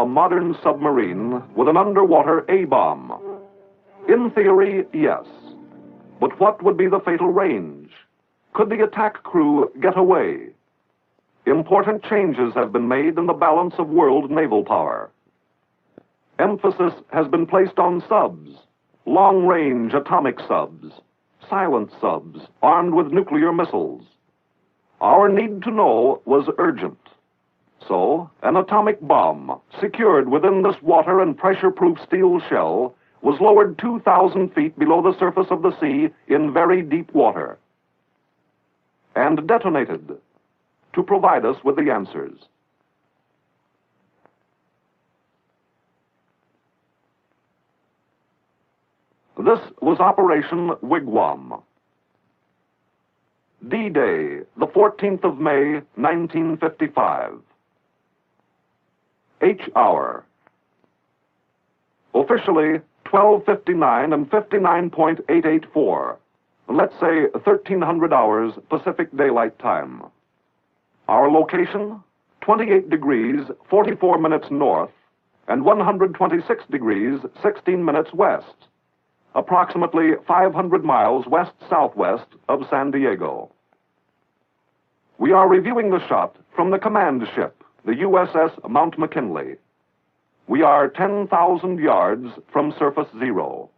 a modern submarine with an underwater A-bomb? In theory, yes. But what would be the fatal range? Could the attack crew get away? Important changes have been made in the balance of world naval power. Emphasis has been placed on subs, long-range atomic subs, silent subs armed with nuclear missiles. Our need to know was urgent. So, an atomic bomb, secured within this water and pressure-proof steel shell, was lowered 2,000 feet below the surface of the sea in very deep water, and detonated to provide us with the answers. This was Operation Wigwam. D-Day, the 14th of May, 1955. H-hour. Officially, 12:59 and 59.884. Let's say 1,300 hours Pacific Daylight Time. Our location, 28 degrees, 44 minutes north, and 126 degrees, 16 minutes west. Approximately 500 miles west-southwest of San Diego. We are reviewing the shot from the command ship, the USS Mount McKinley. We are 10,000 yards from surface zero.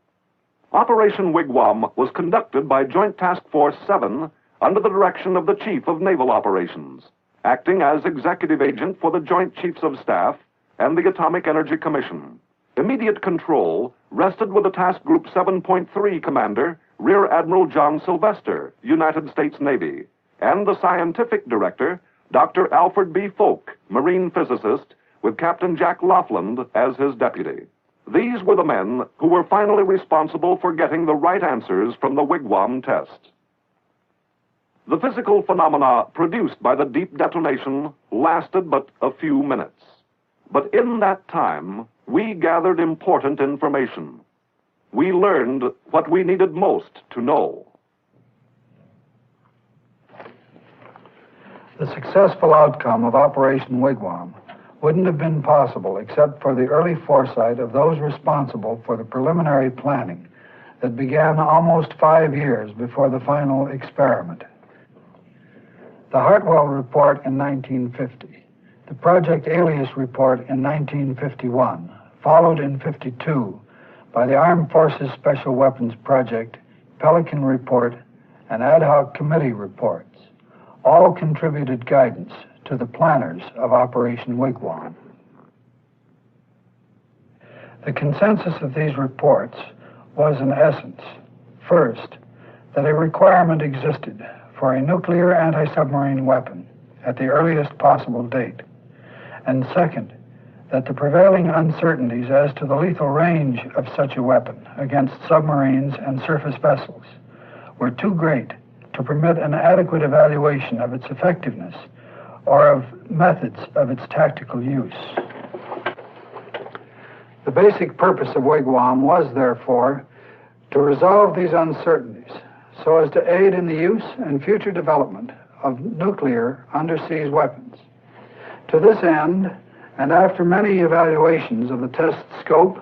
Operation Wigwam was conducted by Joint Task Force 7 under the direction of the Chief of Naval Operations, acting as executive agent for the Joint Chiefs of Staff and the Atomic Energy Commission. Immediate control rested with the Task Group 7.3 Commander, Rear Admiral John Sylvester, United States Navy, and the Scientific Director, Dr. Alfred B. Folk, Marine Physicist, with Captain Jack Laughlin as his deputy. These were the men who were finally responsible for getting the right answers from the Wigwam test. The physical phenomena produced by the deep detonation lasted but a few minutes. But in that time, we gathered important information. We learned what we needed most to know. The successful outcome of Operation Wigwam wouldn't have been possible except for the early foresight of those responsible for the preliminary planning that began almost 5 years before the final experiment. The Hartwell Report in 1950, the Project Alias Report in 1951, followed in 52 by the Armed Forces Special Weapons Project, Pelican Report, and Ad Hoc Committee reports, all contributed guidance to the planners of Operation Wigwam. The consensus of these reports was, in essence, first, that a requirement existed for a nuclear anti-submarine weapon at the earliest possible date, and second, that the prevailing uncertainties as to the lethal range of such a weapon against submarines and surface vessels were too great to permit an adequate evaluation of its effectiveness or of methods of its tactical use. The basic purpose of Wigwam was, therefore, to resolve these uncertainties so as to aid in the use and future development of nuclear undersea weapons. To this end, and after many evaluations of the test scope,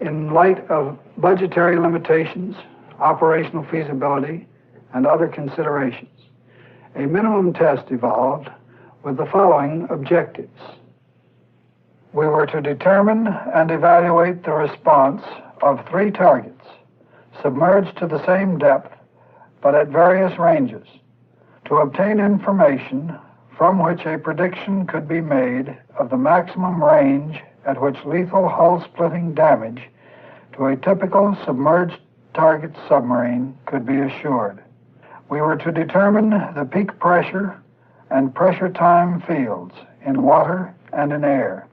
in light of budgetary limitations, operational feasibility, and other considerations, a minimum test evolved with the following objectives. We were to determine and evaluate the response of 3 targets, submerged to the same depth, but at various ranges, to obtain information from which a prediction could be made of the maximum range at which lethal hull-splitting damage to a typical submerged target submarine could be assured. We were to determine the peak pressure and pressure time fields in water and in air.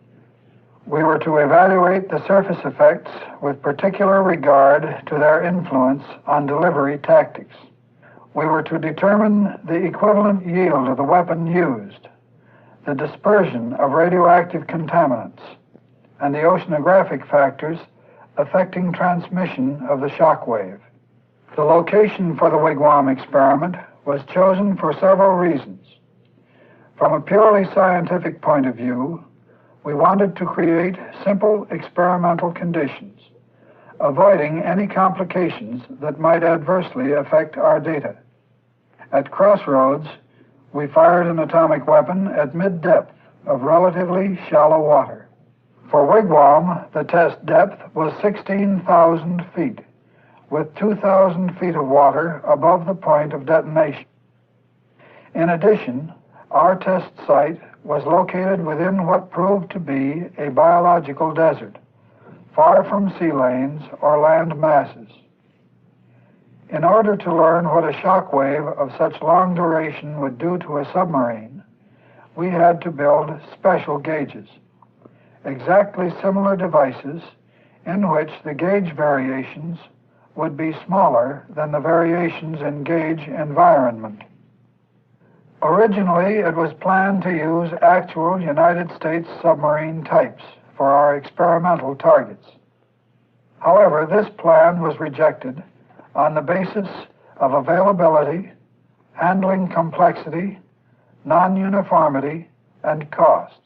We were to evaluate the surface effects with particular regard to their influence on delivery tactics. We were to determine the equivalent yield of the weapon used, the dispersion of radioactive contaminants, and the oceanographic factors affecting transmission of the shock wave. The location for the Wigwam experiment was chosen for several reasons. From a purely scientific point of view, We wanted to create simple experimental conditions, avoiding any complications that might adversely affect our data. At Crossroads, we fired an atomic weapon at mid-depth of relatively shallow water. For Wigwam, the test depth was 16,000 feet, with 2,000 feet of water above the point of detonation. In addition, our test site was located within what proved to be a biological desert, far from sea lanes or land masses. In order to learn what a shock wave of such long duration would do to a submarine, we had to build special gauges, exactly similar devices in which the gauge variations would be smaller than the variations in gauge environment. Originally, it was planned to use actual United States submarine types for our experimental targets. However, this plan was rejected on the basis of availability, handling complexity, non-uniformity, and cost.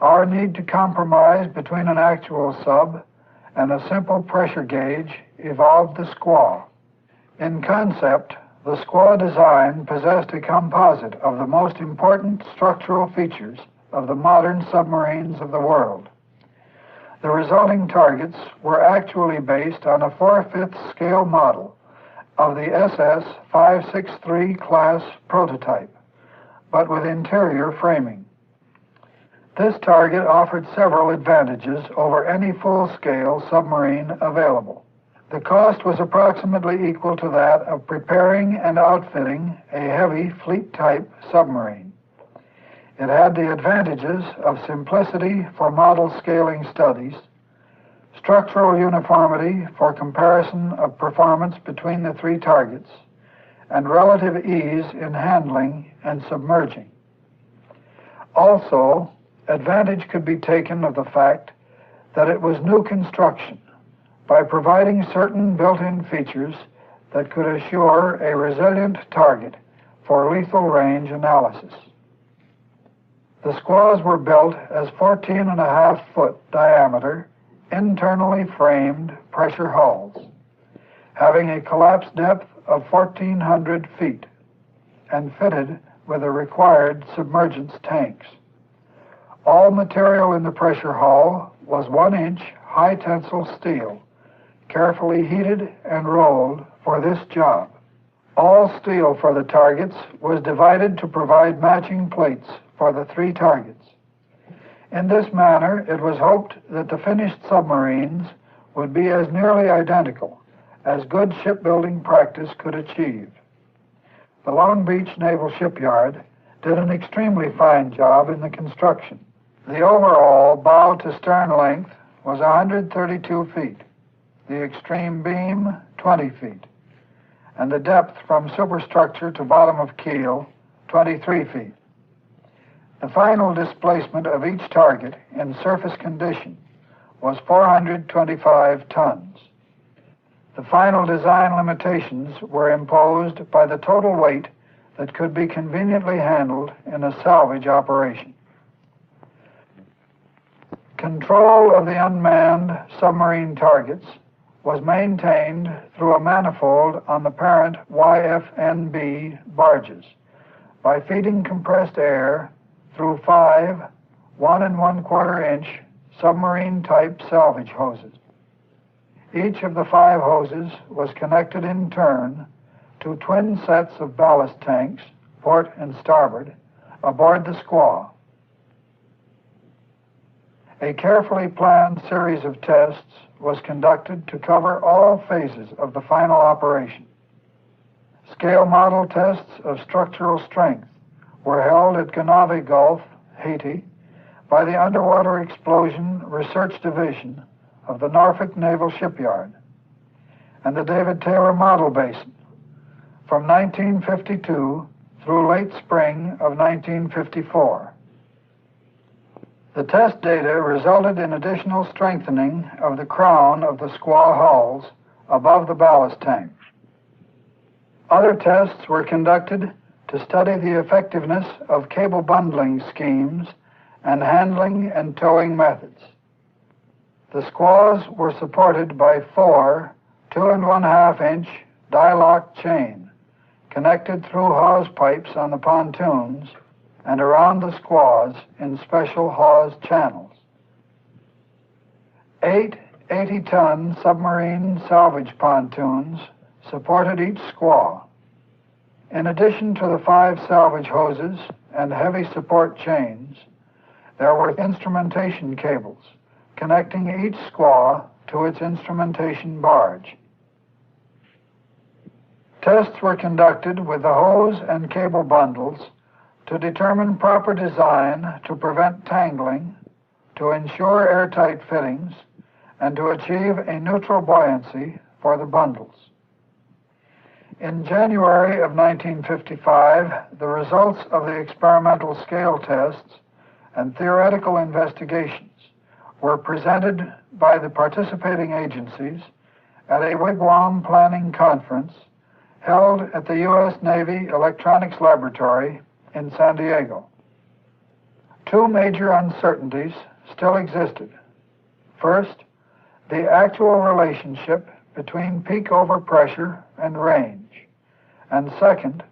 Our need to compromise between an actual sub and a simple pressure gauge evolved the squaw. In concept, the squaw design possessed a composite of the most important structural features of the modern submarines of the world. The resulting targets were actually based on a 4/5 scale model of the SS 563 class prototype, but with interior framing. This target offered several advantages over any full-scale submarine available. The cost was approximately equal to that of preparing and outfitting a heavy fleet-type submarine. It had the advantages of simplicity for model scaling studies, structural uniformity for comparison of performance between the three targets, and relative ease in handling and submerging. Also, advantage could be taken of the fact that it was new construction by providing certain built-in features that could assure a resilient target for lethal range analysis. The squaws were built as 14.5-foot diameter, internally framed pressure hulls, having a collapse depth of 1,400 feet and fitted with the required submergence tanks. All material in the pressure hull was 1-inch high-tensile steel, carefully heated and rolled for this job. All steel for the targets was divided to provide matching plates for the three targets. In this manner, it was hoped that the finished submarines would be as nearly identical as good shipbuilding practice could achieve. The Long Beach Naval Shipyard did an extremely fine job in the construction. The overall bow to stern length was 132 feet, the extreme beam 20 feet, and the depth from superstructure to bottom of keel 23 feet. The final displacement of each target in surface condition was 425 tons. The final design limitations were imposed by the total weight that could be conveniently handled in a salvage operation. Control of the unmanned submarine targets was maintained through a manifold on the parent YFNB barges by feeding compressed air through 5 1 1/4 inch submarine-type salvage hoses. Each of the 5 hoses was connected in turn to twin sets of ballast tanks, port and starboard, aboard the squaw. A carefully planned series of tests was conducted to cover all phases of the final operation. Scale model tests of structural strength were held at Ganave Gulf, Haiti, by the Underwater Explosion Research Division of the Norfolk Naval Shipyard, and the David Taylor Model Basin from 1952 through late spring of 1954. The test data resulted in additional strengthening of the crown of the squaw hulls above the ballast tank. Other tests were conducted to study the effectiveness of cable bundling schemes and handling and towing methods. The squaws were supported by 4 2.5-inch die-lock chain connected through hawse pipes on the pontoons and around the squaws in special hawse channels. 8 80-ton submarine salvage pontoons supported each squaw. In addition to the 5 salvage hoses and heavy support chains, there were instrumentation cables connecting each squaw to its instrumentation barge. Tests were conducted with the hose and cable bundles to determine proper design to prevent tangling, to ensure airtight fittings, and to achieve a neutral buoyancy for the bundles. In January of 1955, the results of the experimental scale tests and theoretical investigations were presented by the participating agencies at a wigwam planning conference held at the U.S. Navy Electronics Laboratory in San Diego. 2 major uncertainties still existed. First, the actual relationship between peak overpressure and range, and second,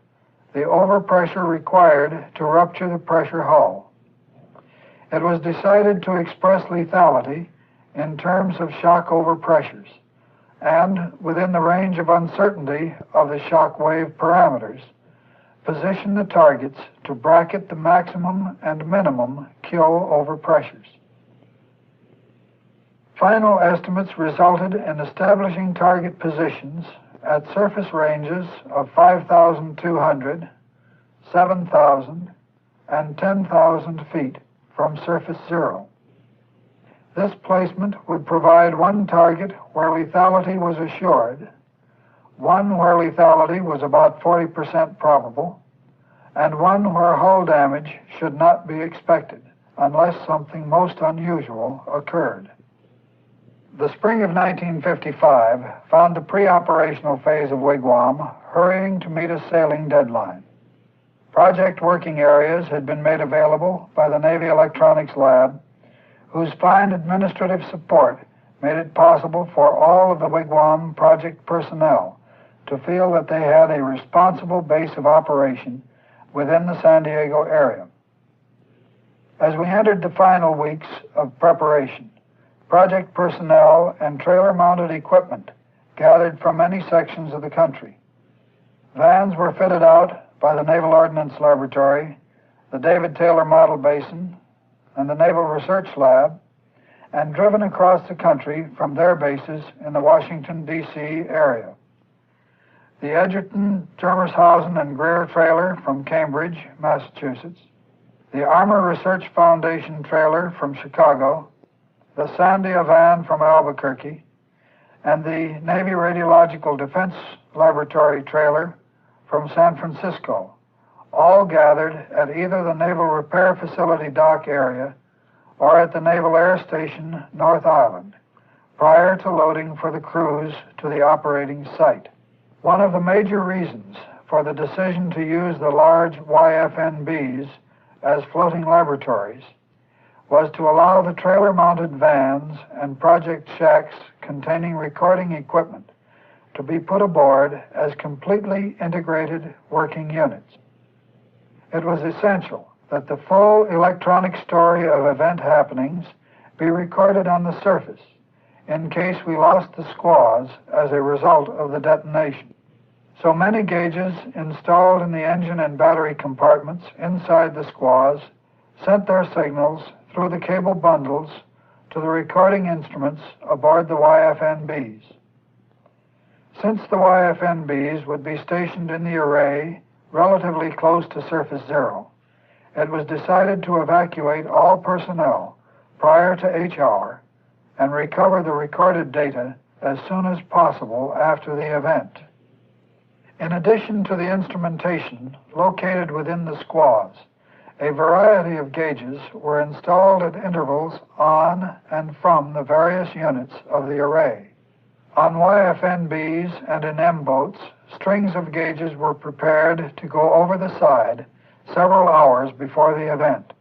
the overpressure required to rupture the pressure hull. It was decided to express lethality in terms of shock overpressures, and within the range of uncertainty of the shock wave parameters, position the targets to bracket the maximum and minimum kill overpressures. Final estimates resulted in establishing target positions at surface ranges of 5,200, 7,000, and 10,000 feet from surface zero. This placement would provide 1 target where lethality was assured, 1 where lethality was about 40% probable, and 1 where hull damage should not be expected unless something most unusual occurred. The spring of 1955 found the pre-operational phase of Wigwam hurrying to meet a sailing deadline. Project working areas had been made available by the Navy Electronics Lab, whose fine administrative support made it possible for all of the Wigwam project personnel to feel that they had a responsible base of operation within the San Diego area. As we entered the final weeks of preparation, project personnel and trailer-mounted equipment gathered from many sections of the country. Vans were fitted out by the Naval Ordnance Laboratory, the David Taylor Model Basin, and the Naval Research Lab, and driven across the country from their bases in the Washington, D.C. area. The Edgerton, Germershausen, and Greer trailer from Cambridge, Massachusetts, the Armor Research Foundation trailer from Chicago, the Sandia van from Albuquerque, and the Navy Radiological Defense Laboratory trailer from San Francisco, all gathered at either the Naval Repair Facility dock area or at the Naval Air Station, North Island, prior to loading for the cruise to the operating site. One of the major reasons for the decision to use the large YFNBs as floating laboratories was to allow the trailer-mounted vans and project shacks containing recording equipment to be put aboard as completely integrated working units. It was essential that the full electronic story of event happenings be recorded on the surface in case we lost the squaws as a result of the detonation. So many gauges installed in the engine and battery compartments inside the squaws sent their signals through the cable bundles to the recording instruments aboard the YFNBs. Since the YFNBs would be stationed in the array relatively close to surface zero, it was decided to evacuate all personnel prior to H-hour and recover the recorded data as soon as possible after the event. In addition to the instrumentation located within the squaws, a variety of gauges were installed at intervals on and from the various units of the array. On YFNBs and in M-boats, strings of gauges were prepared to go over the side several hours before the event.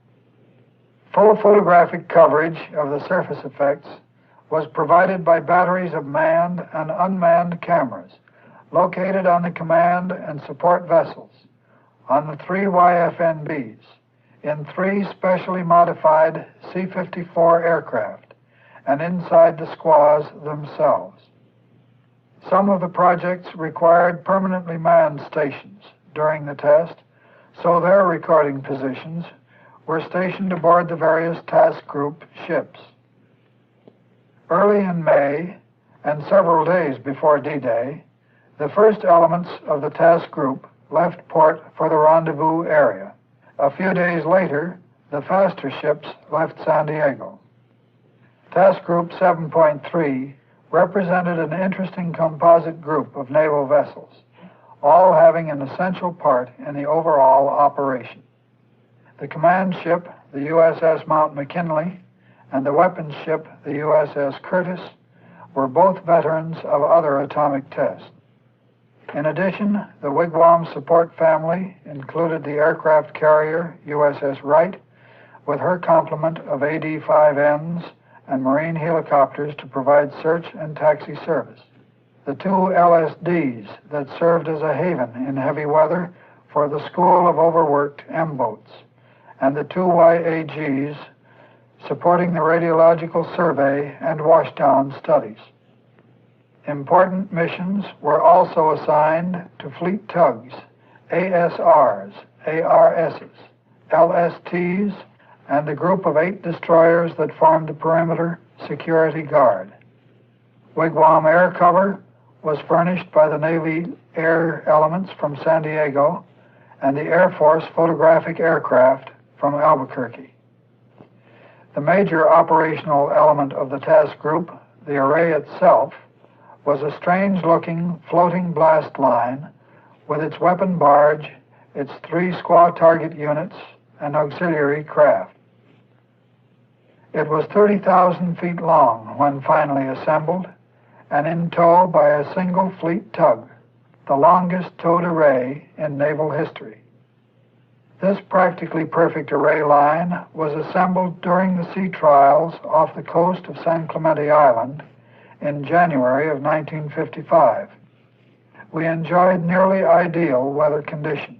Full photographic coverage of the surface effects was provided by batteries of manned and unmanned cameras located on the command and support vessels, on the 3 YFNBs, in 3 specially modified C-54 aircraft, and inside the squaws themselves. Some of the projects required permanently manned stations during the test, so their recording positions were stationed aboard the various task group ships. Early in May, and several days before D-Day, the first elements of the task group left port for the rendezvous area. A few days later, the faster ships left San Diego. Task Group 7.3 represented an interesting composite group of naval vessels, all having an essential part in the overall operation. The command ship, the USS Mount McKinley, and the weapons ship, the USS Curtis, were both veterans of other atomic tests. In addition, the Wigwam support family included the aircraft carrier USS Wright, with her complement of AD-5Ns and Marine helicopters to provide search and taxi service. The 2 LSDs that served as a haven in heavy weather for the School of Overworked M-boats, and the 2 YAGs supporting the radiological survey and washdown studies. Important missions were also assigned to fleet tugs, ASRs, ARSs, LSTs, and the group of 8 destroyers that formed the perimeter security guard. Wigwam air cover was furnished by the Navy air elements from San Diego and the Air Force photographic aircraft from Albuquerque. The major operational element of the task group, the array itself, was a strange-looking floating blast line with its weapon barge, its 3 squaw target units, and auxiliary craft. It was 30,000 feet long when finally assembled, and in tow by a single fleet tug, the longest towed array in naval history. This practically perfect array line was assembled during the sea trials off the coast of San Clemente Island in January of 1955. We enjoyed nearly ideal weather conditions.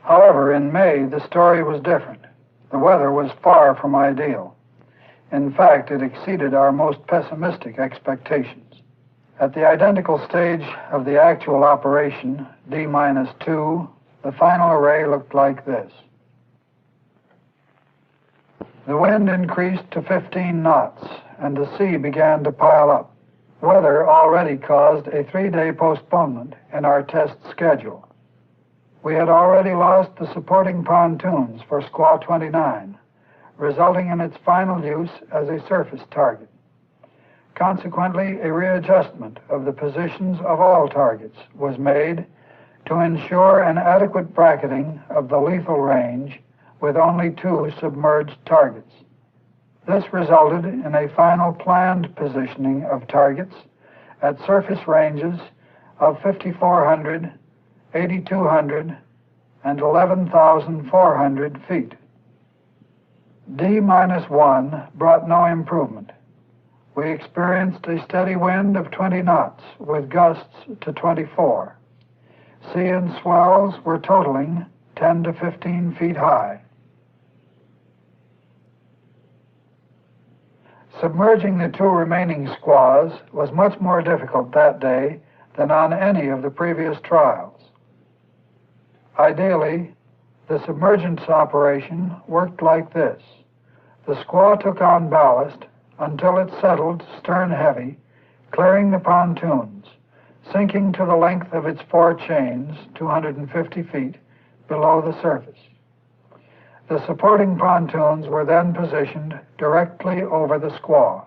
However, in May, the story was different. The weather was far from ideal. In fact, it exceeded our most pessimistic expectations. At the identical stage of the actual operation, D-2, the final array looked like this. The wind increased to 15 knots, and the sea began to pile up. Weather already caused a 3-day postponement in our test schedule. We had already lost the supporting pontoons for Squaw 29, resulting in its final use as a surface target. Consequently, a readjustment of the positions of all targets was made to ensure an adequate bracketing of the lethal range with only 2 submerged targets. This resulted in a final planned positioning of targets at surface ranges of 5,400, 8,200, and 11,400 feet. D-1 brought no improvement. We experienced a steady wind of 20 knots with gusts to 24. Sea and swells were totaling 10 to 15 feet high. Submerging the 2 remaining squaws was much more difficult that day than on any of the previous trials. Ideally, the submergence operation worked like this. The squaw took on ballast until it settled stern heavy, clearing the pontoons, sinking to the length of its 4 chains, 250 feet, below the surface. The supporting pontoons were then positioned directly over the squaw.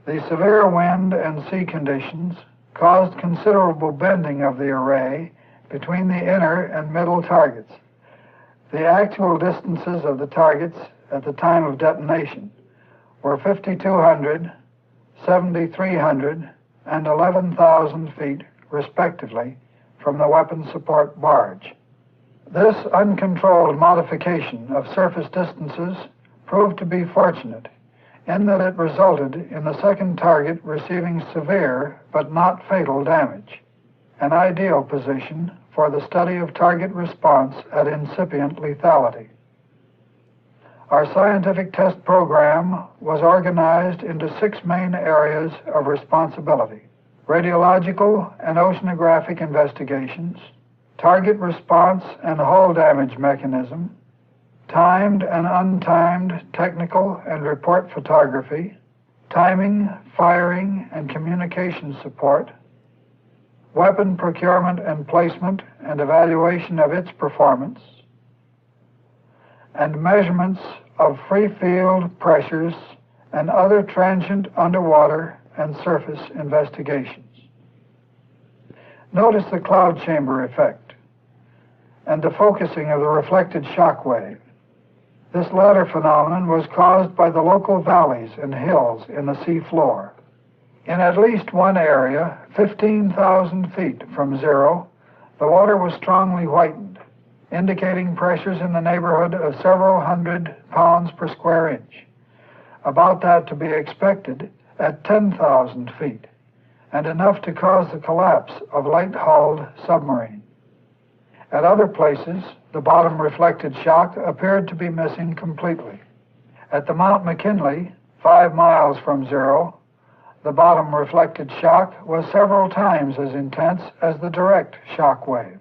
The severe wind and sea conditions caused considerable bending of the array between the inner and middle targets. The actual distances of the targets at the time of detonation were 5,200, 7,300, and 11,000 feet, respectively, from the weapon support barge. This uncontrolled modification of surface distances proved to be fortunate in that it resulted in the second target receiving severe but not fatal damage, an ideal position for the study of target response at incipient lethality. Our scientific test program was organized into 6 main areas of responsibility: radiological and oceanographic investigations, target response and hull damage mechanism, timed and untimed technical and report photography, timing, firing, and communication support, weapon procurement and placement and evaluation of its performance, and measurements of free field pressures and other transient underwater and surface investigations. Notice the cloud chamber effect and the focusing of the reflected shock wave. This latter phenomenon was caused by the local valleys and hills in the sea floor. In at least one area, 15,000 feet from zero, the water was strongly whitened, indicating pressures in the neighborhood of several hundred pounds per square inch, about that to be expected at 10,000 feet, and enough to cause the collapse of light-hulled submarine. At other places, the bottom reflected shock appeared to be missing completely. At the Mount McKinley, 5 miles from zero, the bottom reflected shock was several times as intense as the direct shock wave.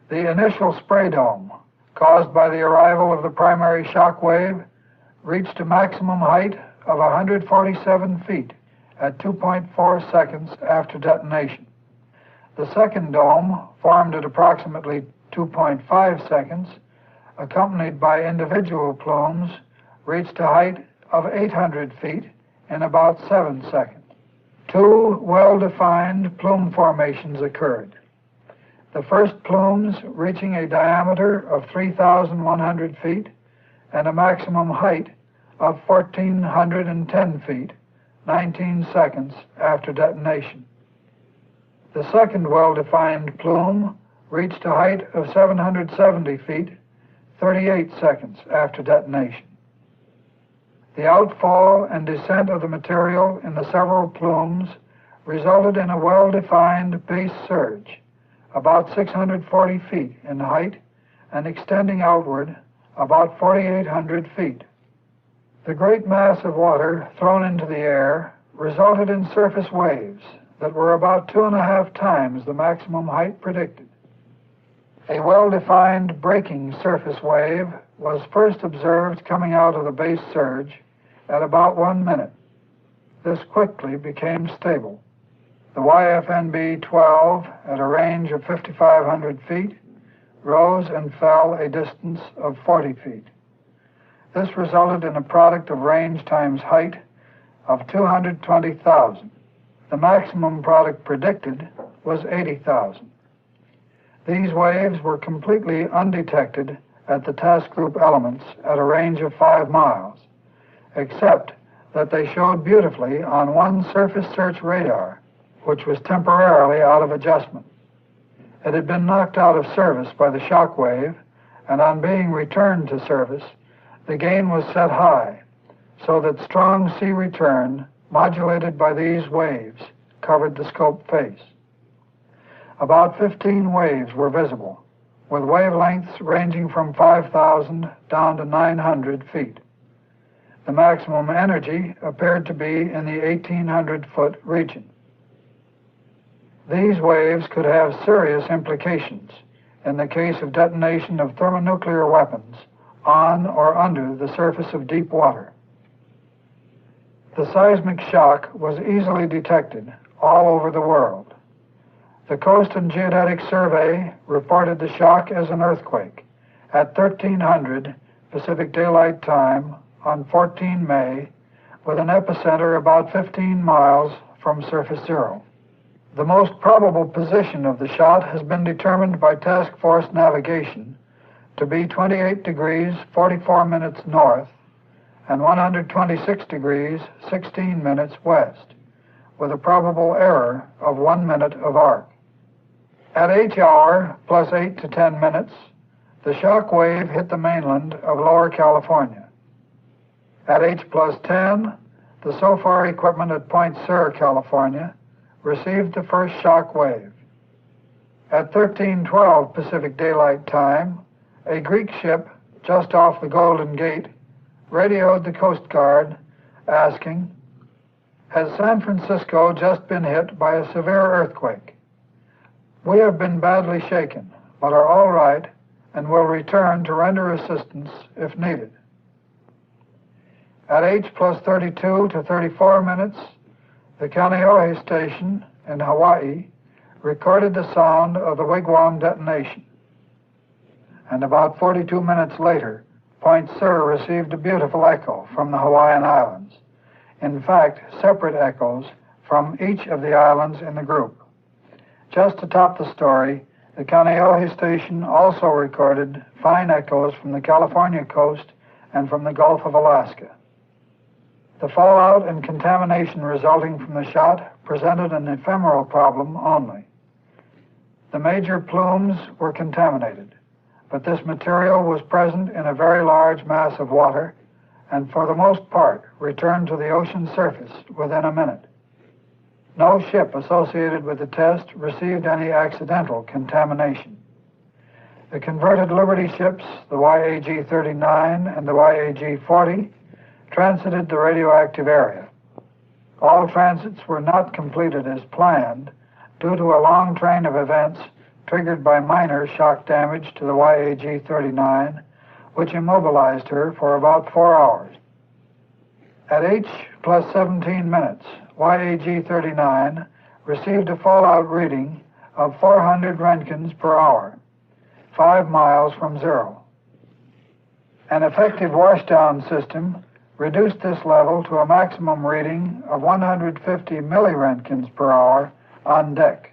The initial spray dome, caused by the arrival of the primary shock wave, reached a maximum height of 147 feet at 2.4 seconds after detonation. The second dome, formed at approximately 2.5 seconds, accompanied by individual plumes, reached a height of 800 feet in about 7 seconds. 2 well-defined plume formations occurred. The first plumes reaching a diameter of 3,100 feet and a maximum height of 1,410 feet, 19 seconds after detonation. The second well-defined plume reached a height of 770 feet, 38 seconds after detonation. The outfall and descent of the material in the several plumes resulted in a well-defined base surge, about 640 feet in height and extending outward about 4,800 feet. The great mass of water thrown into the air resulted in surface waves that were about 2.5 times the maximum height predicted. A well-defined breaking surface wave was first observed coming out of the base surge at about 1 minute. This quickly became stable. The YFNB-12, at a range of 5,500 feet, rose and fell a distance of 40 feet. This resulted in a product of range times height of 220,000. The maximum product predicted was 80,000. These waves were completely undetected at the task group elements at a range of 5 miles, except that they showed beautifully on one surface search radar, which was temporarily out of adjustment. It had been knocked out of service by the shock wave, and on being returned to service, the gain was set high, so that strong sea return, modulated by these waves, covered the scope face. About 15 waves were visible, with wavelengths ranging from 5,000 down to 900 feet. The maximum energy appeared to be in the 1,800-foot region. These waves could have serious implications in the case of detonation of thermonuclear weapons on or under the surface of deep water. The seismic shock was easily detected all over the world. The Coast and Geodetic Survey reported the shock as an earthquake at 1300 Pacific Daylight Time on 14 May, with an epicenter about 15 miles from surface zero. The most probable position of the shot has been determined by task force navigation to be 28 degrees 44 minutes north and 126 degrees 16 minutes west, with a probable error of 1 minute of arc. At H hour plus 8 to 10 minutes, The shock wave hit the mainland of Lower California. At H+10, the SOFAR equipment at Point Sur, California, received the first shock wave. At 13:12 Pacific Daylight Time, a Greek ship just off the Golden Gate radioed the Coast Guard asking, "Has San Francisco just been hit by a severe earthquake? We have been badly shaken, but are all right and will return to render assistance if needed." At H+32 to 34 minutes, the Kaneohe station in Hawaii recorded the sound of the wigwam detonation. And about 42 minutes later, Point Sur received a beautiful echo from the Hawaiian Islands. In fact, separate echoes from each of the islands in the group. Just to top the story, the Kaneohe station also recorded fine echoes from the California coast and from the Gulf of Alaska. The fallout and contamination resulting from the shot presented an ephemeral problem only. The major plumes were contaminated, but this material was present in a very large mass of water and for the most part returned to the ocean surface within a minute. No ship associated with the test received any accidental contamination. The converted Liberty ships, the YAG-39 and the YAG-40, transited the radioactive area. All transits were not completed as planned due to a long train of events triggered by minor shock damage to the YAG-39, which immobilized her for about 4 hours. At H+17 minutes, YAG-39 received a fallout reading of 400 Roentgens per hour, 5 miles from zero. An effective washdown system reduced this level to a maximum reading of 150 milliroentgens per hour on deck.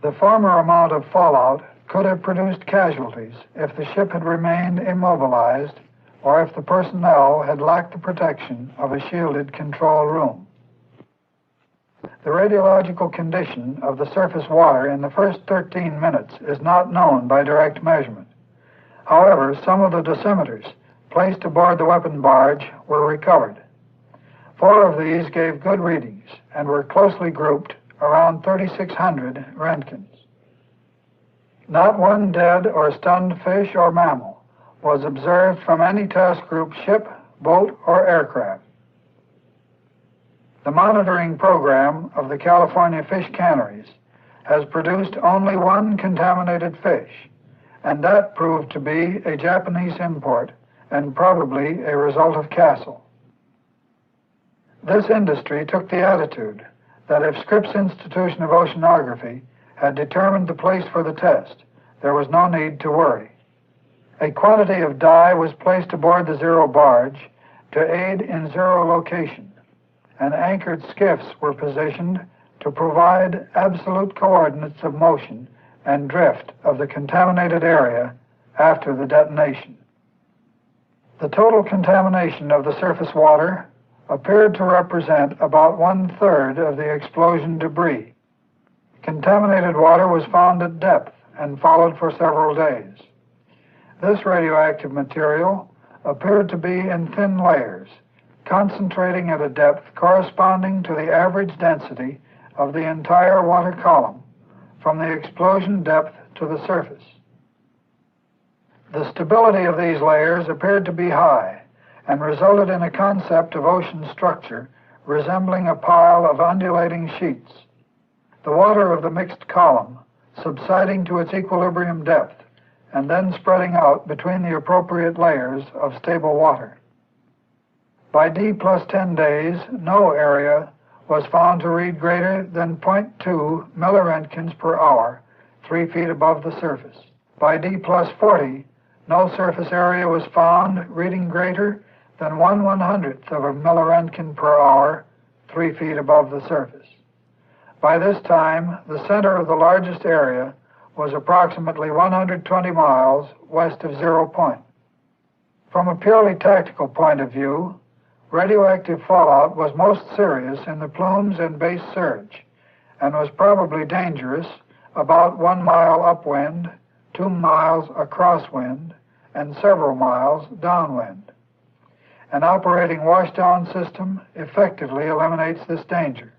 The former amount of fallout could have produced casualties if the ship had remained immobilized or if the personnel had lacked the protection of a shielded control room. The radiological condition of the surface water in the first 13 minutes is not known by direct measurement. However, some of the dosimeters placed aboard the weapon barge were recovered. 4 of these gave good readings and were closely grouped around 3,600 Roentgens. Not one dead or stunned fish or mammal was observed from any task group ship, boat, or aircraft. The monitoring program of the California fish canneries has produced only 1 contaminated fish, and that proved to be a Japanese import and probably a result of Castle. This industry took the attitude that if Scripps Institution of Oceanography had determined the place for the test, there was no need to worry. A quantity of dye was placed aboard the Zero barge to aid in zero location, and anchored skiffs were positioned to provide absolute coordinates of motion and drift of the contaminated area after the detonation. The total contamination of the surface water appeared to represent about 1/3 of the explosion debris. Contaminated water was found at depth and followed for several days. This radioactive material appeared to be in thin layers, concentrating at a depth corresponding to the average density of the entire water column from the explosion depth to the surface. The stability of these layers appeared to be high and resulted in a concept of ocean structure resembling a pile of undulating sheets. The water of the mixed column subsiding to its equilibrium depth and then spreading out between the appropriate layers of stable water. By D+10 days, no area was found to read greater than 0.2 milliroentgens per hour, 3 feet above the surface. By D+40, no surface area was found reading greater than 1/100th of a milliroentgen per hour, 3 feet above the surface. By this time, the center of the largest area was approximately 120 miles west of 0 point. From a purely tactical point of view, radioactive fallout was most serious in the plumes and base surge and was probably dangerous about 1 mile upwind, 2 miles a crosswind and several miles downwind. An operating washdown system effectively eliminates this danger.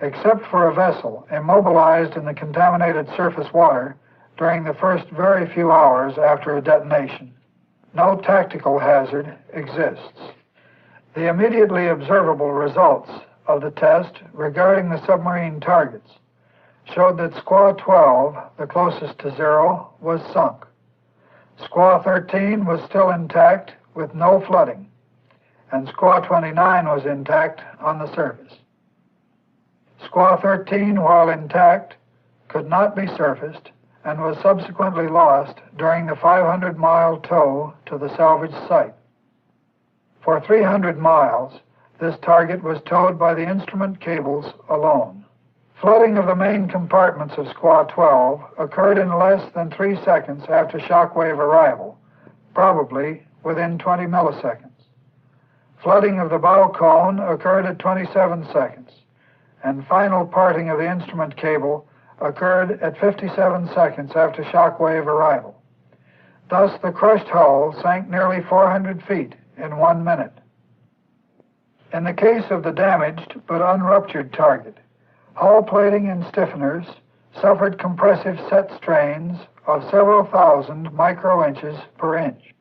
Except for a vessel immobilized in the contaminated surface water during the first very few hours after a detonation, no tactical hazard exists. The immediately observable results of the test regarding the submarine targets showed that Squaw 12, the closest to zero, was sunk. Squaw 13 was still intact with no flooding, and Squaw 29 was intact on the surface. Squaw 13, while intact, could not be surfaced and was subsequently lost during the 500-mile tow to the salvage site. For 300 miles, this target was towed by the instrument cables alone. Flooding of the main compartments of Squaw 12 occurred in less than 3 seconds after shockwave arrival, probably within 20 milliseconds. Flooding of the bow cone occurred at 27 seconds, and final parting of the instrument cable occurred at 57 seconds after shockwave arrival. Thus, the crushed hull sank nearly 400 feet in 1 minute. In the case of the damaged but unruptured target, hull plating and stiffeners suffered compressive set strains of several thousand microinches per inch.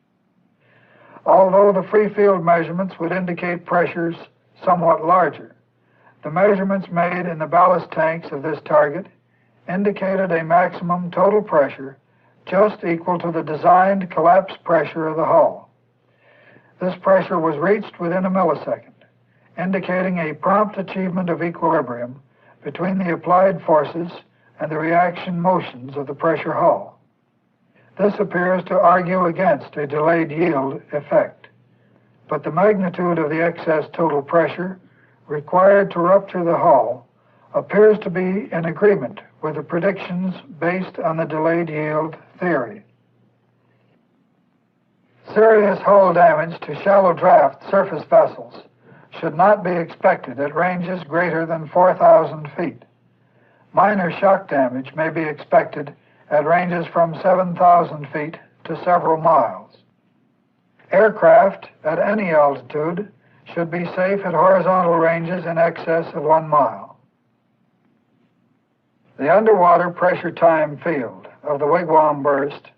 Although the free field measurements would indicate pressures somewhat larger, the measurements made in the ballast tanks of this target indicated a maximum total pressure just equal to the designed collapse pressure of the hull. This pressure was reached within a millisecond, indicating a prompt achievement of equilibrium between the applied forces and the reaction motions of the pressure hull. This appears to argue against a delayed yield effect, but the magnitude of the excess total pressure required to rupture the hull appears to be in agreement with the predictions based on the delayed yield theory. Serious hull damage to shallow draft surface vessels should not be expected at ranges greater than 4,000 feet. Minor shock damage may be expected at ranges from 7,000 feet to several miles. Aircraft at any altitude should be safe at horizontal ranges in excess of 1 mile. The underwater pressure time field of the Wigwam burst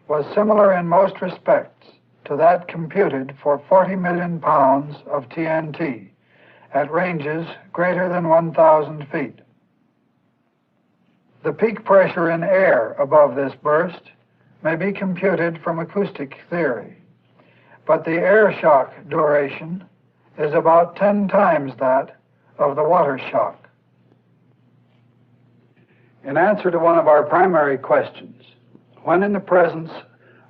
was similar in most respects to that computed for 40 million pounds of TNT at ranges greater than 1,000 feet. The peak pressure in air above this burst may be computed from acoustic theory, but the air shock duration is about 10 times that of the water shock. In answer to one of our primary questions, when in the presence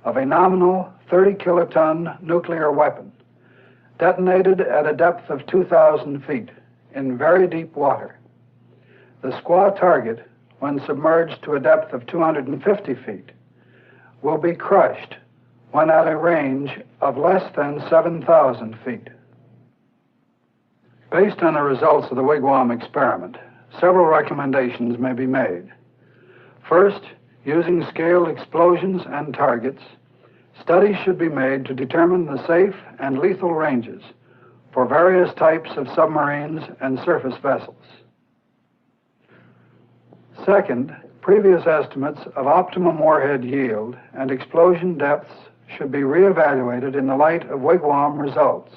of a nominal 30-kiloton nuclear weapon detonated at a depth of 2,000 feet in very deep water, the Squaw target, when submerged to a depth of 250 feet, will be crushed when at a range of less than 7,000 feet. Based on the results of the Wigwam experiment, several recommendations may be made. First, using scaled explosions and targets, studies should be made to determine the safe and lethal ranges for various types of submarines and surface vessels. Second, previous estimates of optimum warhead yield and explosion depths should be reevaluated in the light of Wigwam results.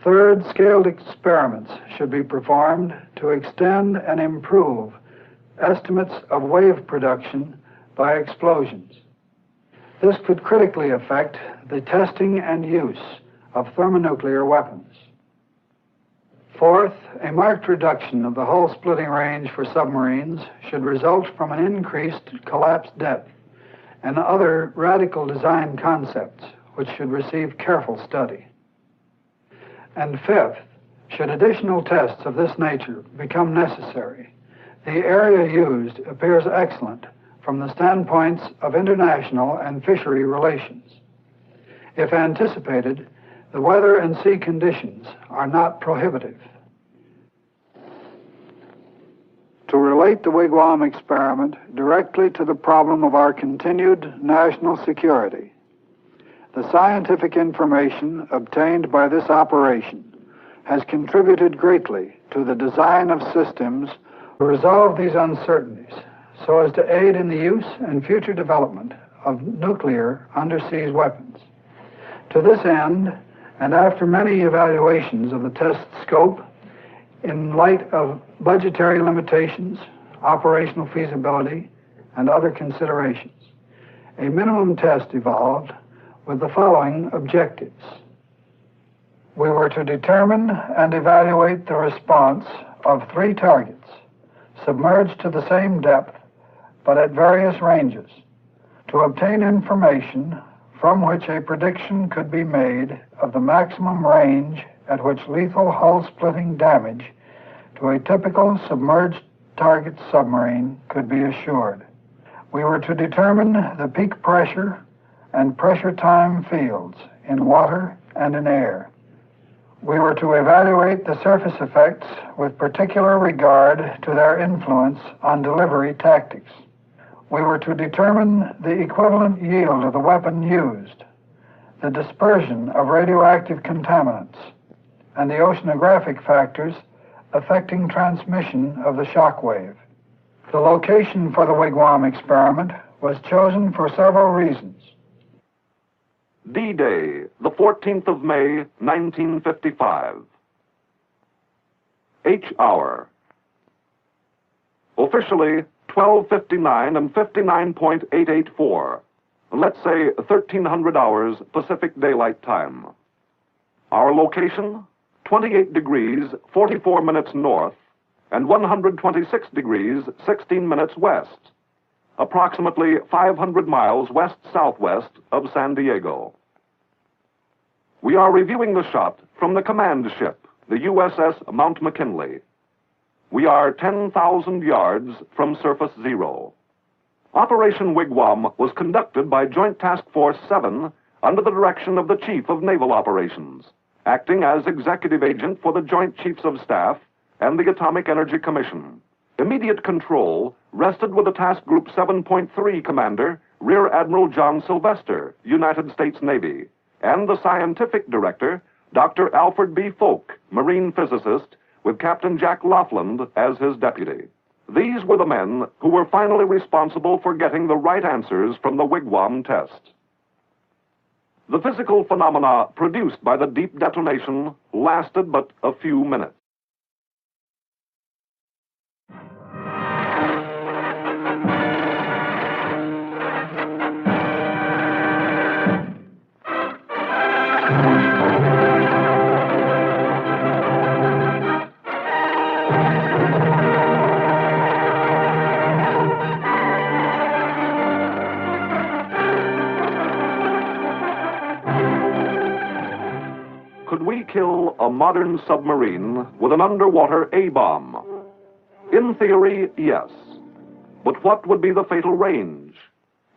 Third, scaled experiments should be performed to extend and improve estimates of wave production by explosions. This could critically affect the testing and use of thermonuclear weapons. Fourth, a marked reduction of the hull splitting range for submarines should result from an increased collapse depth and other radical design concepts which should receive careful study. And fifth, should additional tests of this nature become necessary, the area used appears excellent from the standpoints of international and fishery relations. If anticipated, the weather and sea conditions are not prohibitive. to relate the wigwam experiment directly to the problem of our continued national security. The scientific information obtained by this operation has contributed greatly to the design of systems to resolve these uncertainties so as to aid in the use and future development of nuclear undersea weapons. To this end, and after many evaluations of the test scope in light of budgetary limitations, operational feasibility, and other considerations, a minimum test evolved with the following objectives. We were to determine and evaluate the response of 3 targets, submerged to the same depth, but at various ranges, to obtain information from which a prediction could be made of the maximum range at which lethal hull-splitting damage to a typical submerged target submarine could be assured. We were to determine the peak pressure and pressure time fields in water and in air. We were to evaluate the surface effects with particular regard to their influence on delivery tactics. We were to determine the equivalent yield of the weapon used, the dispersion of radioactive contaminants, and the oceanographic factors affecting transmission of the shock wave. The location for the wigwam experiment was chosen for several reasons. D-Day, the 14th of May, 1955. H-hour. Officially, 12:59 and 59.884. Let's say 1300 hours Pacific Daylight Time. Our location, 28 degrees, 44 minutes north, and 126 degrees, 16 minutes west, approximately 500 miles west-southwest of San Diego. We are reviewing the shot from the command ship, the USS Mount McKinley. We are 10,000 yards from surface zero. Operation Wigwam was conducted by Joint Task Force 7 under the direction of the Chief of Naval Operations, acting as executive agent for the Joint Chiefs of Staff and the Atomic Energy Commission. Immediate control rested with the Task Group 7.3 Commander, Rear Admiral John Sylvester, United States Navy, and the Scientific Director, Dr. Alfred B. Folk, Marine Physicist, with Captain Jack Laughlin as his deputy. These were the men who were finally responsible for getting the right answers from the wigwam test. The physical phenomena produced by the deep detonation lasted but a few minutes. Could we kill a modern submarine with an underwater A-bomb? In theory, yes. But what would be the fatal range?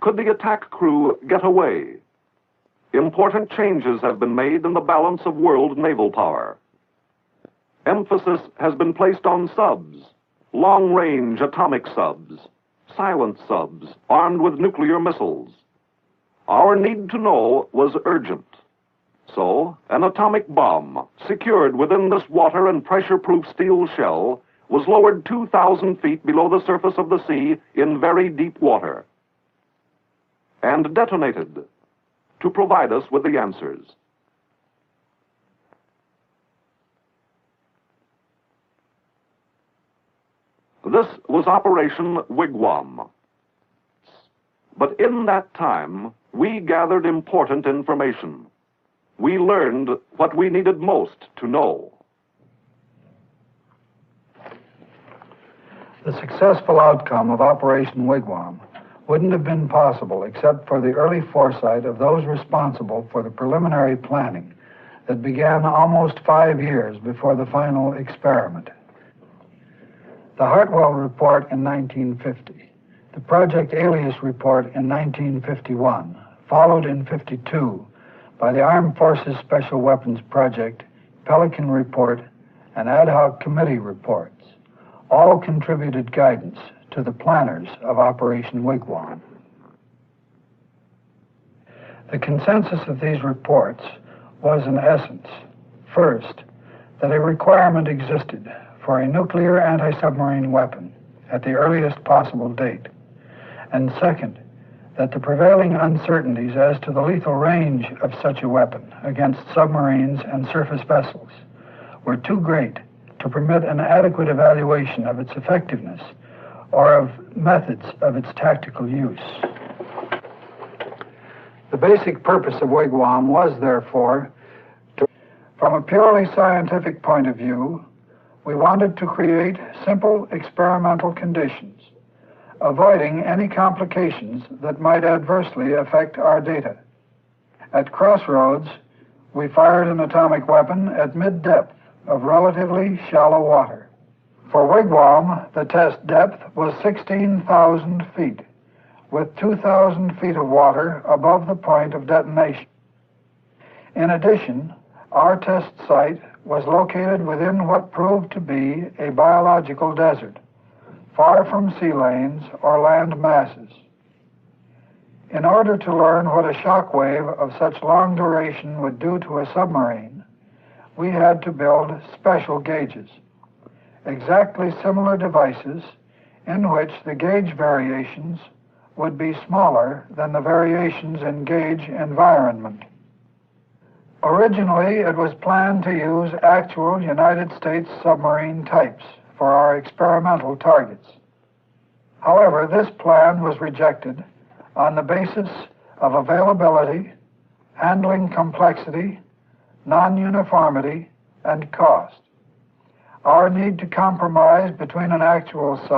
Could the attack crew get away? Important changes have been made in the balance of world naval power. Emphasis has been placed on subs, long-range atomic subs, silent subs armed with nuclear missiles. Our need to know was urgent. So, an atomic bomb, secured within this water and pressure-proof steel shell, was lowered 2,000 feet below the surface of the sea in very deep water, and detonated to provide us with the answers. This was Operation Wigwam. But in that time, we gathered important information. We learned what we needed most to know. The successful outcome of Operation Wigwam wouldn't have been possible except for the early foresight of those responsible for the preliminary planning that began almost 5 years before the final experiment. The Hartwell Report in 1950, the Project Alias Report in 1951, followed in 52 by the Armed Forces Special Weapons Project, Pelican Report, and ad hoc committee reports, all contributed guidance to the planners of Operation Wigwam. The consensus of these reports was, in essence, first, that a requirement existed for a nuclear anti-submarine weapon at the earliest possible date, and second, that the prevailing uncertainties as to the lethal range of such a weapon against submarines and surface vessels were too great to permit an adequate evaluation of its effectiveness or of methods of its tactical use. The basic purpose of Wigwam was, therefore, from a purely scientific point of view, we wanted to create simple experimental conditions, avoiding any complications that might adversely affect our data. At Crossroads, we fired an atomic weapon at mid-depth of relatively shallow water. For Wigwam, the test depth was 16,000 feet, with 2,000 feet of water above the point of detonation. In addition, our test site was located within what proved to be a biological desert, far from sea lanes or land masses. In order to learn what a shock wave of such long duration would do to a submarine, we had to build special gauges, exactly similar devices in which the gauge variations would be smaller than the variations in gauge environment. Originally, it was planned to use actual United States submarine types for our experimental targets. However, this plan was rejected on the basis of availability, handling complexity, non-uniformity, and cost. Our need to compromise between an actual sub